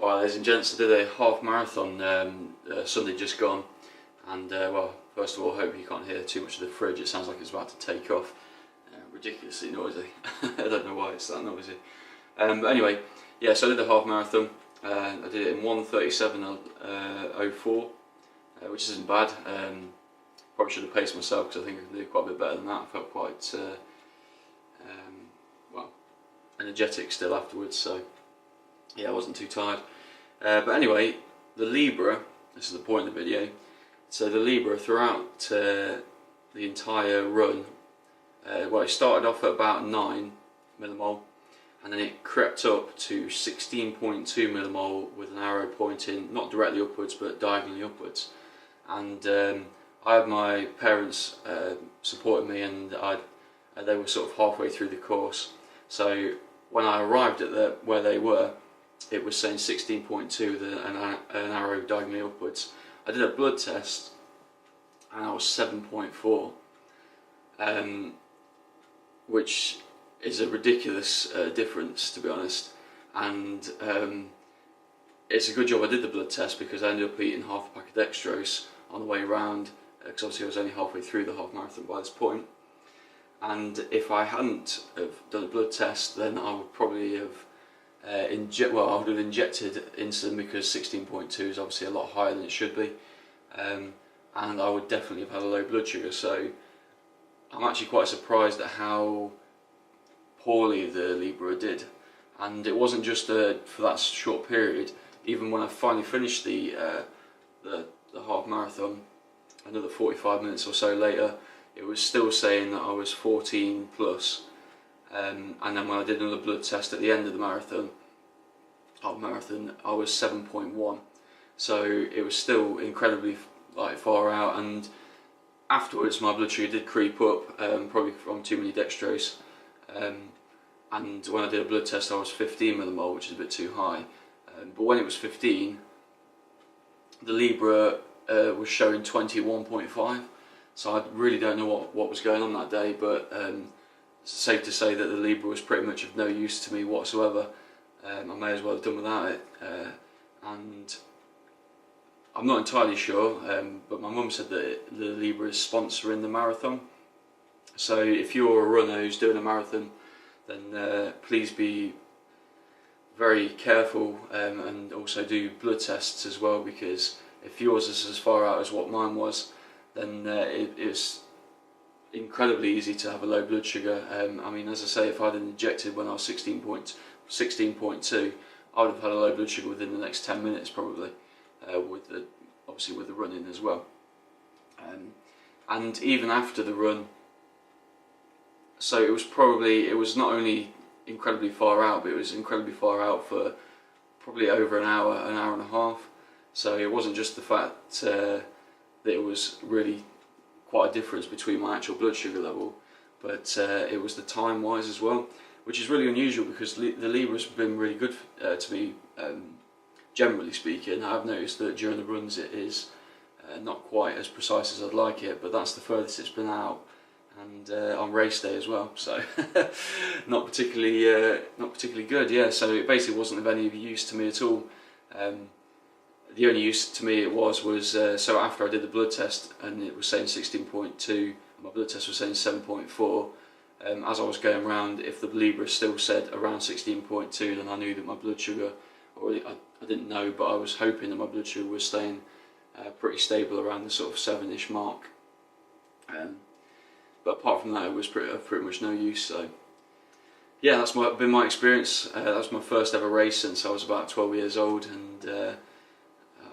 Well, ladies and gents, I did a half marathon Sunday just gone, and well, first of all, I hope you can't hear too much of the fridge. It sounds like it's about to take off. Ridiculously noisy. I don't know why it's that noisy. But anyway, yeah, so I did the half marathon. I did it in 1:37:04, which isn't bad. Probably should have paced myself because I think I can do quite a bit better than that. I felt quite well, energetic still afterwards, so yeah, I wasn't too tired. But anyway, the Libre, this is the point of the video, so the Libre throughout the entire run, well, it started off at about 9 millimole, and then it crept up to 16.2 millimole with an arrow pointing not directly upwards but diagonally upwards. And I had my parents supporting me, and they were sort of halfway through the course, so when I arrived at where they were, it was saying 16.2 with an arrow diagonally upwards. I did a blood test and I was 7.4, which is a ridiculous difference, to be honest. And it's a good job I did the blood test, because I ended up eating half a pack of dextrose on the way around, because obviously I was only halfway through the half marathon by this point. And if I hadn't have done a blood test, then I would probably have I would have injected insulin, because 16.2 is obviously a lot higher than it should be, and I would definitely have had a low blood sugar. So I'm actually quite surprised at how poorly the Libre did. And it wasn't just for that short period. Even when I finally finished the half marathon, another 45 minutes or so later, it was still saying that I was 14 plus. And then when I did another blood test at the end of the half marathon, I was 7.1. So it was still incredibly far out. And afterwards, my blood sugar did creep up, probably from too many dextrose. And when I did a blood test, I was 15 millimole, which is a bit too high. But when it was 15, the Libre was showing 21.5. So I really don't know what was going on that day, but it's safe to say that the Libre was pretty much of no use to me whatsoever. I may as well have done without it. And I'm not entirely sure, but my mum said that the Libre is sponsoring the marathon. So if you're a runner who's doing a marathon, then please be very careful, and also do blood tests as well, because if yours is as far out as what mine was, then it's incredibly easy to have a low blood sugar. I mean, as I say, if I'd injected when I was 16.2, I would have had a low blood sugar within the next 10 minutes probably, obviously with the running as well. And even after the run, so it was not only incredibly far out, but it was incredibly far out for probably over an hour and a half. So it wasn't just the fact that it was really quite a difference between my actual blood sugar level, but it was the time wise as well, which is really unusual, because the Libre's been really good to me, generally speaking. I've noticed that during the runs it is not quite as precise as I'd like it, but that's the furthest it's been out, and on race day as well, so not particularly good. Yeah, so it basically wasn't of any use to me at all. The only use to me it was so after I did the blood test and it was saying 16.2, my blood test was saying 7.4. As I was going around, if the Libre still said around 16.2, then I knew that my blood sugar, or I didn't know, but I was hoping that my blood sugar was staying pretty stable around the sort of 7-ish mark. But apart from that, it was pretty much no use. So yeah, that's been my experience. That was my first ever race since I was about 12 years old, and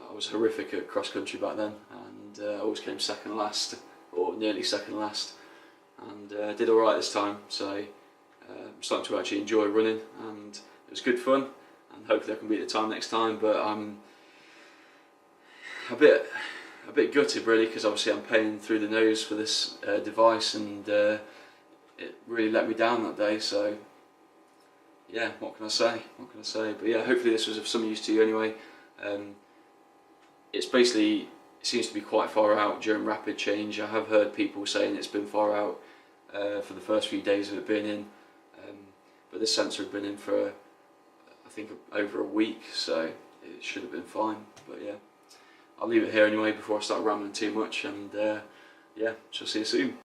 I was horrific at cross country back then, and I always came second last, or nearly second last, and did alright this time. So I'm starting to actually enjoy running, and it was good fun, and hopefully I can beat the time next time. But I'm a bit gutted really, because obviously I'm paying through the nose for this device, and it really let me down that day. So yeah, what can I say? But yeah, hopefully this was of some use to you anyway. It seems to be quite far out during rapid change. I have heard people saying it's been far out for the first few days of it being in, but this sensor had been in for I think over a week, so it should have been fine. But yeah, I'll leave it here anyway before I start rambling too much, and yeah, shall see you soon.